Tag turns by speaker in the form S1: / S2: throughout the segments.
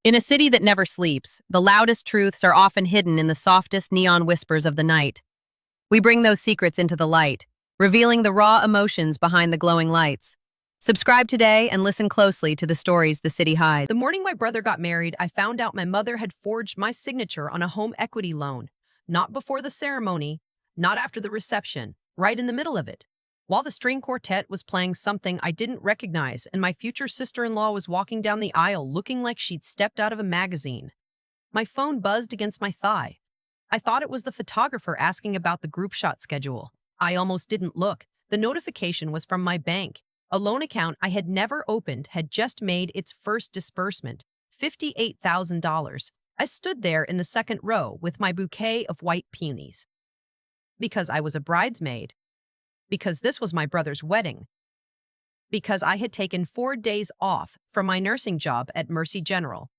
S1: In a city that never sleeps, the loudest truths are often hidden in the softest neon whispers of the night. We bring those secrets into the light, revealing the raw emotions behind the glowing lights. Subscribe today and listen closely to the stories the city hides.
S2: The morning my brother got married, I found out my mother had forged my signature on a home equity loan. Not before the ceremony, not after the reception, right in the middle of it. While the string quartet was playing something I didn't recognize and my future sister-in-law was walking down the aisle looking like she'd stepped out of a magazine. My phone buzzed against my thigh. I thought it was the photographer asking about the group shot schedule. I almost didn't look. The notification was from my bank. A loan account I had never opened had just made its first disbursement, $58,000. I stood there in the second row with my bouquet of white peonies. Because I was a bridesmaid. Because this was my brother's wedding. Because I had taken 4 days off from my nursing job at Mercy General.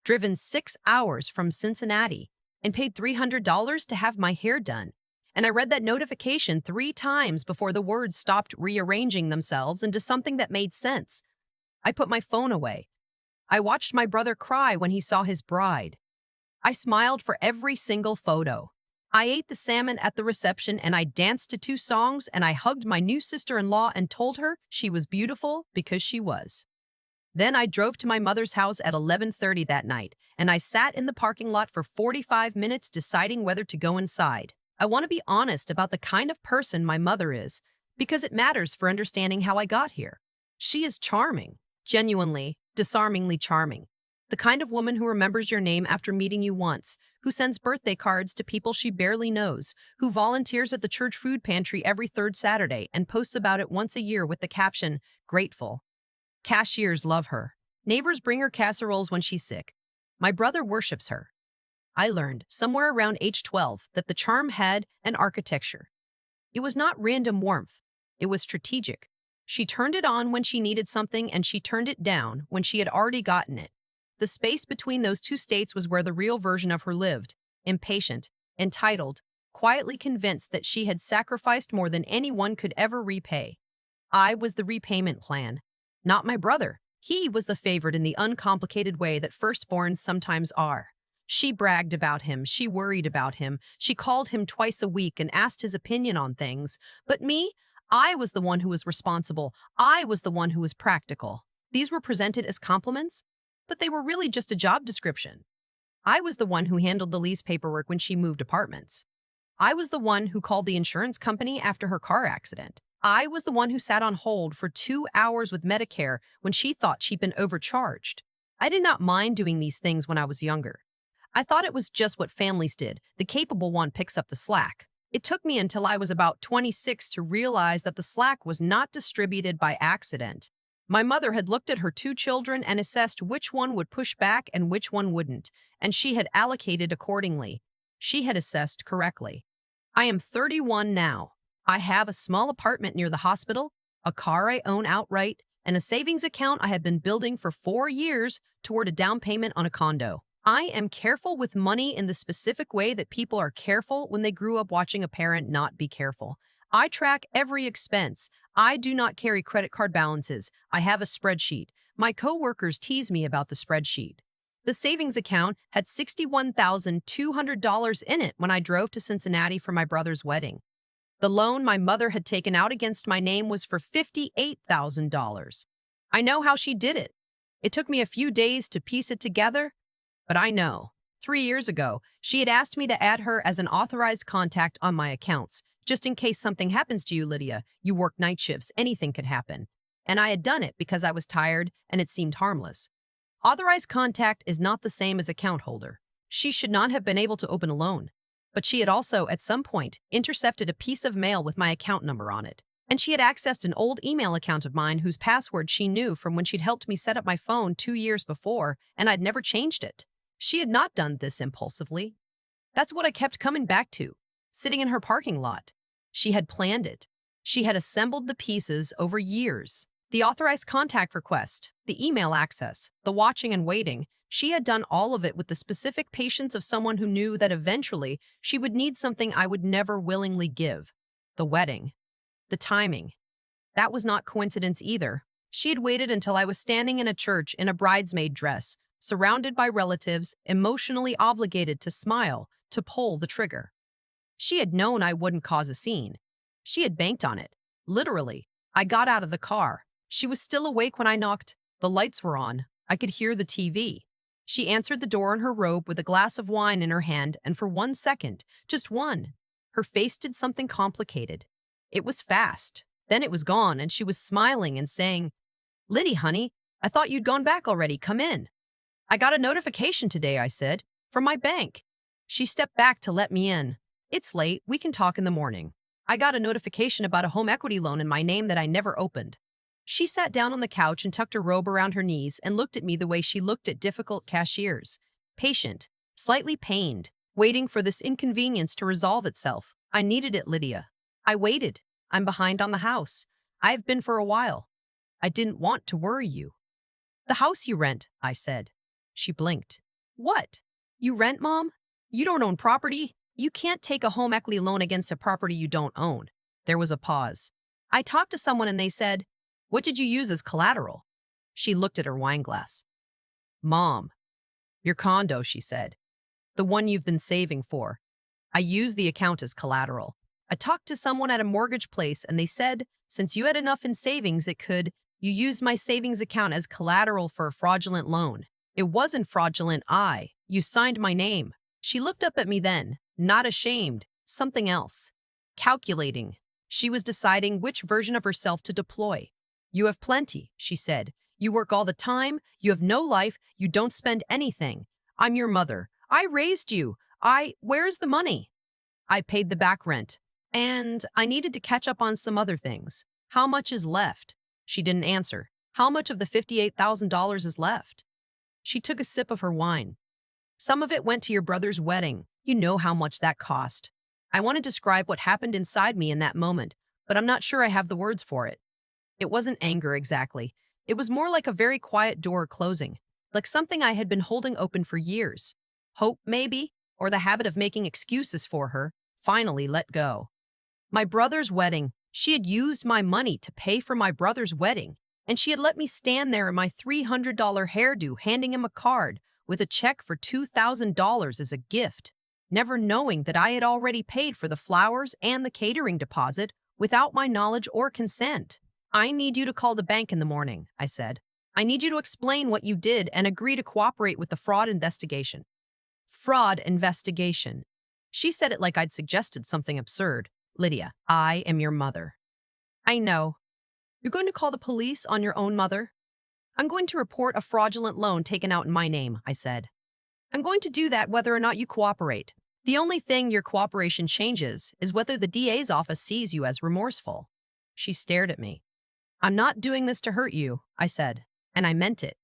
S2: Driven 6 hours from Cincinnati and paid $300 to have my hair done. And I read that notification 3 times before the words stopped rearranging themselves into something that made sense. I put my phone away. I watched my brother cry when he saw his bride. I smiled for every single photo. I ate the salmon at the reception and I danced to 2 songs and I hugged my new sister-in-law and told her she was beautiful because she was. Then I drove to my mother's house at 11:30 that night, and I sat in the parking lot for 45 minutes deciding whether to go inside. I want to be honest about the kind of person my mother is, because it matters for understanding how I got here. She is charming, genuinely, disarmingly charming. The kind of woman who remembers your name after meeting you once, who sends birthday cards to people she barely knows, who volunteers at the church food pantry every third Saturday and posts about it once a year with the caption, "Grateful." Cashiers love her. Neighbors bring her casseroles when she's sick. My brother worships her. I learned, somewhere around age 12, that the charm had an architecture. It was not random warmth. It was strategic. She turned it on when she needed something and she turned it down when she had already gotten it. The space between those 2 states was where the real version of her lived, impatient, entitled, quietly convinced that she had sacrificed more than anyone could ever repay. I was the repayment plan. Not my brother. He was the favorite in the uncomplicated way that firstborns sometimes are. She bragged about him, she worried about him, she called him twice a week and asked his opinion on things. But me, I was the one who was responsible. I was the one who was practical. These were presented as compliments, but they were really just a job description. I was the one who handled the lease paperwork when she moved apartments. I was the one who called the insurance company after her car accident. I was the one who sat on hold for 2 hours with Medicare when she thought she'd been overcharged. I did not mind doing these things when I was younger. I thought it was just what families did. The capable one picks up the slack. It took me until I was about 26 to realize that the slack was not distributed by accident. My mother had looked at her 2 children and assessed which one would push back and which one wouldn't, and she had allocated accordingly. She had assessed correctly. I am 31 now. I have a small apartment near the hospital, a car I own outright, and a savings account I have been building for 4 years toward a down payment on a condo. I am careful with money in the specific way that people are careful when they grew up watching a parent not be careful. I track every expense. I do not carry credit card balances. I have a spreadsheet. My coworkers tease me about the spreadsheet. The savings account had $61,200 in it when I drove to Cincinnati for my brother's wedding. The loan my mother had taken out against my name was for $58,000. I know how she did it. It took me a few days to piece it together, but I know. 3 years ago, she had asked me to add her as an authorized contact on my accounts, just in case something happens to you, Lydia. You work night shifts, anything could happen. And I had done it because I was tired and it seemed harmless. Authorized contact is not the same as account holder. She should not have been able to open a loan. But she had also, at some point, intercepted a piece of mail with my account number on it. And she had accessed an old email account of mine whose password she knew from when she'd helped me set up my phone 2 years before, and I'd never changed it. She had not done this impulsively. That's what I kept coming back to, sitting in her parking lot. She had planned it. She had assembled the pieces over years. The authorized contact request, the email access, the watching and waiting. She had done all of it with the specific patience of someone who knew that eventually she would need something I would never willingly give. The wedding. The timing. That was not coincidence either. She had waited until I was standing in a church in a bridesmaid dress, surrounded by relatives, emotionally obligated to smile, to pull the trigger. She had known I wouldn't cause a scene. She had banked on it. Literally. I got out of the car. She was still awake when I knocked. The lights were on. I could hear the TV. She answered the door in her robe with a glass of wine in her hand, and for 1 second, just one, her face did something complicated. It was fast. Then it was gone, and she was smiling and saying, "Liddy, honey, I thought you'd gone back already. Come in." "I got a notification today," I said, "from my bank." She stepped back to let me in. "It's late. We can talk in the morning. I got a notification about a home equity loan in my name that I never opened." She sat down on the couch and tucked her robe around her knees and looked at me the way she looked at difficult cashiers. Patient, slightly pained, waiting for this inconvenience to resolve itself. "I needed it, Lydia. I waited. I'm behind on the house. I've been for a while. I didn't want to worry you." "The house you rent," I said. She blinked. "What? You rent, Mom? You don't own property? You can't take a home equity loan against a property you don't own." There was a pause. "I talked to someone and they said, 'What did you use as collateral?'" She looked at her wine glass. "Mom, your condo," she said. "The one you've been saving for. I used the account as collateral. I talked to someone at a mortgage place and they said, since you had enough in savings, you used my savings account as collateral for a fraudulent loan. It wasn't fraudulent, you signed my name." She looked up at me then, not ashamed, something else. Calculating. She was deciding which version of herself to deploy. "You have plenty," she said. "You work all the time, you have no life, you don't spend anything. I'm your mother. I raised you. Where's the money?" "I paid the back rent. And I needed to catch up on some other things. How much is left?" She didn't answer. "How much of the $58,000 is left?" She took a sip of her wine. "Some of it went to your brother's wedding. You know how much that cost." I want to describe what happened inside me in that moment, but I'm not sure I have the words for it. It wasn't anger exactly. It was more like a very quiet door closing, like something I had been holding open for years. Hope, maybe, or the habit of making excuses for her, finally let go. My brother's wedding. She had used my money to pay for my brother's wedding, and she had let me stand there in my $300 hairdo handing him a card with a check for $2,000 as a gift, never knowing that I had already paid for the flowers and the catering deposit without my knowledge or consent. "I need you to call the bank in the morning," I said. "I need you to explain what you did and agree to cooperate with the fraud investigation." Fraud investigation. She said it like I'd suggested something absurd. "Lydia, I am your mother." "I know. You're going to call the police on your own mother?" "I'm going to report a fraudulent loan taken out in my name," I said. "I'm going to do that whether or not you cooperate. The only thing your cooperation changes is whether the DA's office sees you as remorseful." She stared at me. "I'm not doing this to hurt you," I said, and I meant it.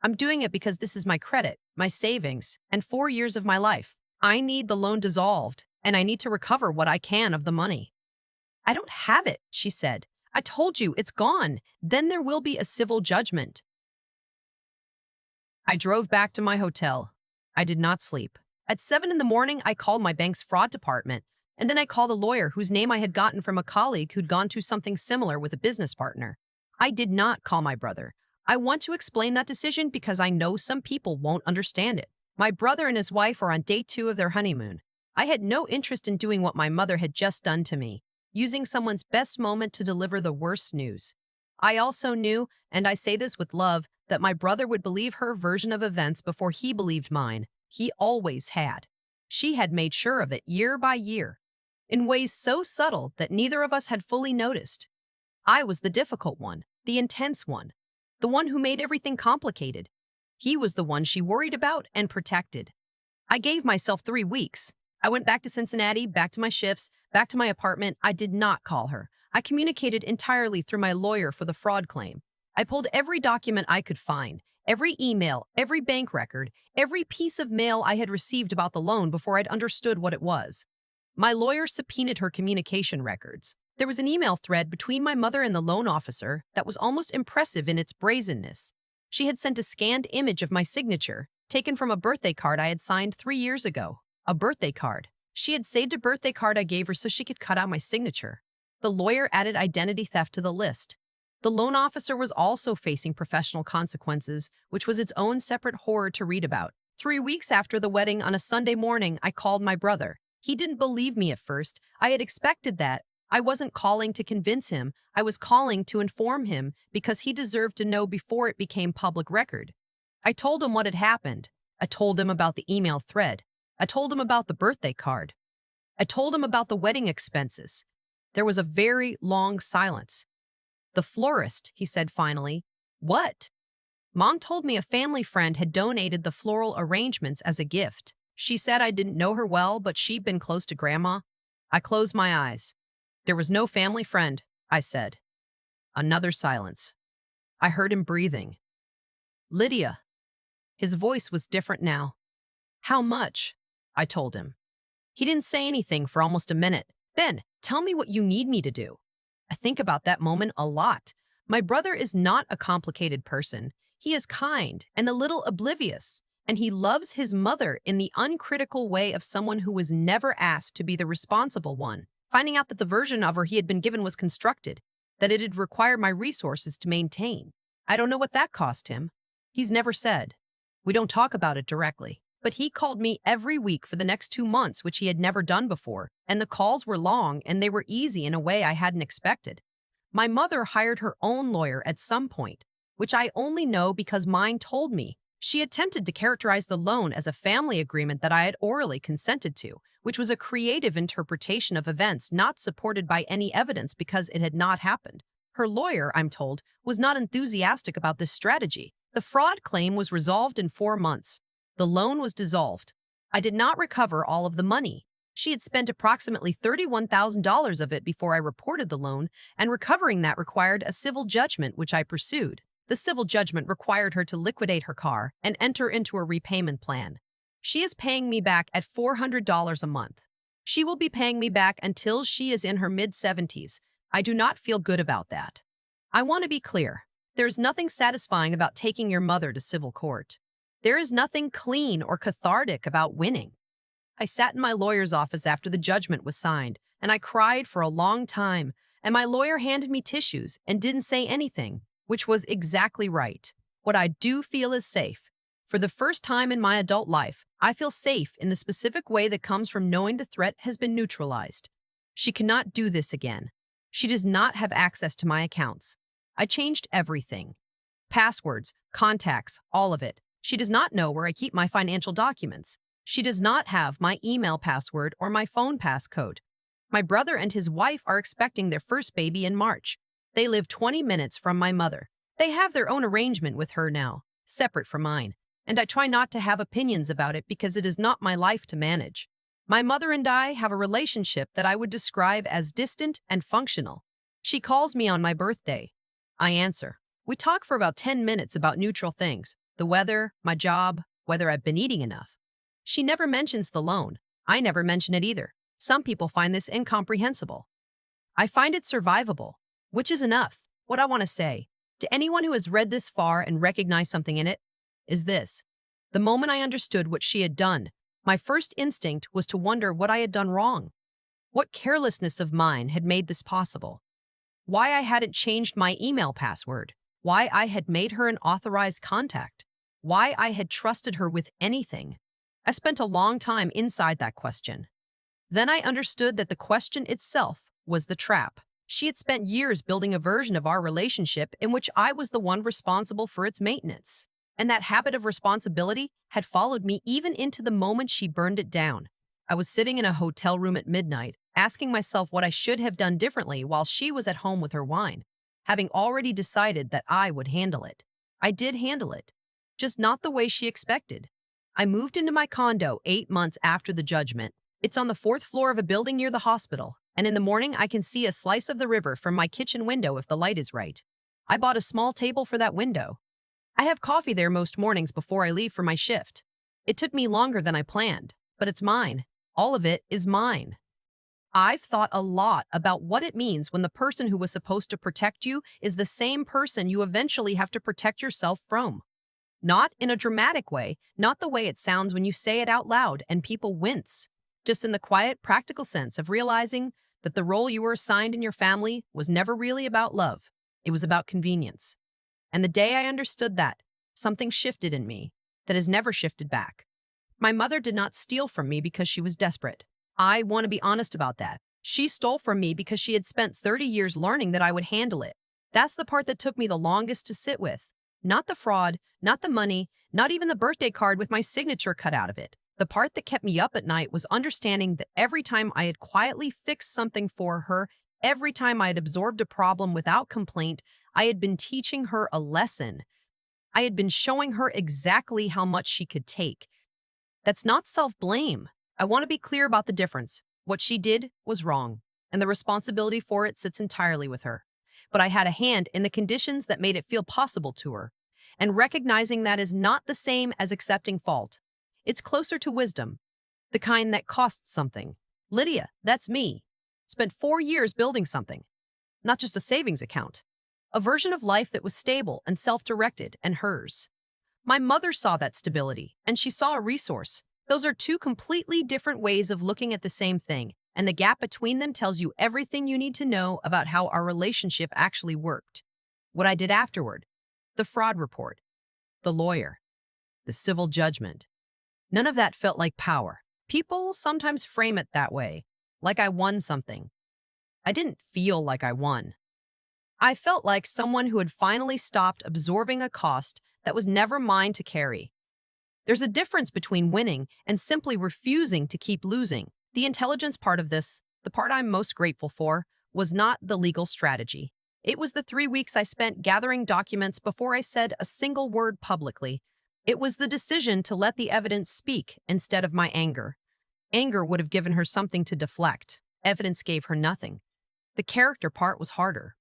S2: "I'm doing it because this is my credit, my savings, and 4 years of my life. I need the loan dissolved, and I need to recover what I can of the money." "I don't have it," she said. "I told you, it's gone. Then there will be a civil judgment." I drove back to my hotel. I did not sleep. At 7 in the morning, I called my bank's fraud department, and then I called a lawyer whose name I had gotten from a colleague who'd gone through something similar with a business partner. I did not call my brother. I want to explain that decision because I know some people won't understand it. My brother and his wife are on day 2 of their honeymoon. I had no interest in doing what my mother had just done to me, using someone's best moment to deliver the worst news. I also knew, and I say this with love, that my brother would believe her version of events before he believed mine. He always had. She had made sure of it year by year, in ways so subtle that neither of us had fully noticed. I was the difficult one, the intense one, the one who made everything complicated. He was the one she worried about and protected. I gave myself 3 weeks. I went back to Cincinnati, back to my shifts, back to my apartment. I did not call her. I communicated entirely through my lawyer for the fraud claim. I pulled every document I could find, every email, every bank record, every piece of mail I had received about the loan before I'd understood what it was. My lawyer subpoenaed her communication records. There was an email thread between my mother and the loan officer that was almost impressive in its brazenness. She had sent a scanned image of my signature, taken from a birthday card I had signed 3 years ago. A birthday card. She had saved a birthday card I gave her so she could cut out my signature. The lawyer added identity theft to the list. The loan officer was also facing professional consequences, which was its own separate horror to read about. 3 weeks after the wedding, on a Sunday morning, I called my brother. He didn't believe me at first. I had expected that. I wasn't calling to convince him. I was calling to inform him because he deserved to know before it became public record. I told him what had happened. I told him about the email thread. I told him about the birthday card. I told him about the wedding expenses. There was a very long silence. "The florist," he said finally. "What?" "Mom told me a family friend had donated the floral arrangements as a gift. She said I didn't know her well, but she'd been close to Grandma." I closed my eyes. "There was no family friend," I said. Another silence. I heard him breathing. "Lydia." His voice was different now. "How much?" I told him. He didn't say anything for almost a minute. Then, "Tell me what you need me to do." I think about that moment a lot. My brother is not a complicated person. He is kind and a little oblivious, and he loves his mother in the uncritical way of someone who was never asked to be the responsible one. Finding out that the version of her he had been given was constructed, that it had required my resources to maintain. I don't know what that cost him. He's never said. We don't talk about it directly. But he called me every week for the next 2 months, which he had never done before, and the calls were long and they were easy in a way I hadn't expected. My mother hired her own lawyer at some point, which I only know because mine told me. She attempted to characterize the loan as a family agreement that I had orally consented to, which was a creative interpretation of events not supported by any evidence because it had not happened. Her lawyer, I'm told, was not enthusiastic about this strategy. The fraud claim was resolved in 4 months. The loan was dissolved. I did not recover all of the money. She had spent approximately $31,000 of it before I reported the loan, and recovering that required a civil judgment, which I pursued. The civil judgment required her to liquidate her car and enter into a repayment plan. She is paying me back at $400 a month. She will be paying me back until she is in her mid-70s. I do not feel good about that. I want to be clear. There is nothing satisfying about taking your mother to civil court. There is nothing clean or cathartic about winning. I sat in my lawyer's office after the judgment was signed, and I cried for a long time, and my lawyer handed me tissues and didn't say anything, which was exactly right. What I do feel is safe. For the first time in my adult life, I feel safe in the specific way that comes from knowing the threat has been neutralized. She cannot do this again. She does not have access to my accounts. I changed everything. Passwords, contacts, all of it. She does not know where I keep my financial documents. She does not have my email password or my phone passcode. My brother and his wife are expecting their first baby in March. They live 20 minutes from my mother. They have their own arrangement with her now, separate from mine, and I try not to have opinions about it because it is not my life to manage. My mother and I have a relationship that I would describe as distant and functional. She calls me on my birthday. I answer. We talk for about 10 minutes about neutral things. The weather, my job, whether I've been eating enough. She never mentions the loan. I never mention it either. Some people find this incomprehensible. I find it survivable, which is enough. What I want to say, to anyone who has read this far and recognized something in it, is this. The moment I understood what she had done, my first instinct was to wonder what I had done wrong. What carelessness of mine had made this possible? Why I hadn't changed my email password? Why I had made her an authorized contact? Why I had trusted her with anything? I spent a long time inside that question. Then I understood that the question itself was the trap. She had spent years building a version of our relationship in which I was the one responsible for its maintenance. And that habit of responsibility had followed me even into the moment she burned it down. I was sitting in a hotel room at midnight, asking myself what I should have done differently while she was at home with her wine, having already decided that I would handle it. I did handle it, just not the way she expected. I moved into my condo 8 months after the judgment. It's on the 4th floor of a building near the hospital, and in the morning I can see a slice of the river from my kitchen window if the light is right. I bought a small table for that window. I have coffee there most mornings before I leave for my shift. It took me longer than I planned, but it's mine. All of it is mine. I've thought a lot about what it means when the person who was supposed to protect you is the same person you eventually have to protect yourself from. Not in a dramatic way, not the way it sounds when you say it out loud and people wince. Just in the quiet, practical sense of realizing that the role you were assigned in your family was never really about love. It was about convenience. And the day I understood that, something shifted in me that has never shifted back. My mother did not steal from me because she was desperate. I want to be honest about that. She stole from me because she had spent 30 years learning that I would handle it. That's the part that took me the longest to sit with. Not the fraud, not the money, not even the birthday card with my signature cut out of it. The part that kept me up at night was understanding that every time I had quietly fixed something for her, every time I had absorbed a problem without complaint, I had been teaching her a lesson. I had been showing her exactly how much she could take. That's not self-blame. I want to be clear about the difference. What she did was wrong, and the responsibility for it sits entirely with her. But I had a hand in the conditions that made it feel possible to her. And recognizing that is not the same as accepting fault. It's closer to wisdom, the kind that costs something. Lydia, that's me. Spent 4 years building something, not just a savings account. A version of life that was stable and self-directed, and hers. My mother saw that stability, and she saw a resource. Those are two completely different ways of looking at the same thing, and the gap between them tells you everything you need to know about how our relationship actually worked. What I did afterward, the fraud report, the lawyer, the civil judgment. None of that felt like power. People sometimes frame it that way, like I won something. I didn't feel like I won. I felt like someone who had finally stopped absorbing a cost that was never mine to carry. There's a difference between winning and simply refusing to keep losing. The intelligence part of this, the part I'm most grateful for, was not the legal strategy. It was the 3 weeks I spent gathering documents before I said a single word publicly. It was the decision to let the evidence speak instead of my anger. Anger would have given her something to deflect. Evidence gave her nothing. The character part was harder.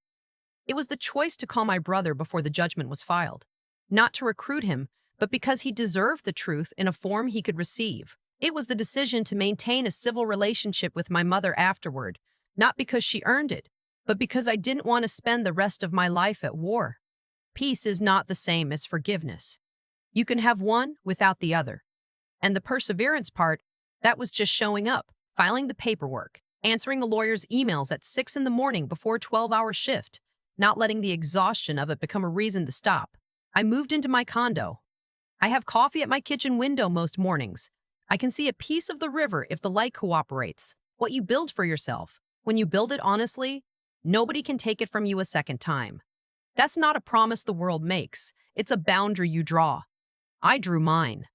S2: It was the choice to call my brother before the judgment was filed. Not to recruit him, but because he deserved the truth in a form he could receive. It was the decision to maintain a civil relationship with my mother afterward, not because she earned it, but because I didn't want to spend the rest of my life at war. Peace is not the same as forgiveness. You can have one without the other. And the perseverance part, that was just showing up, filing the paperwork, answering the lawyer's emails at 6 in the morning before a 12-hour shift, not letting the exhaustion of it become a reason to stop. I moved into my condo. I have coffee at my kitchen window most mornings. I can see a piece of the river if the light cooperates. What you build for yourself, when you build it honestly, nobody can take it from you a second time. That's not a promise the world makes. It's a boundary you draw. I drew mine.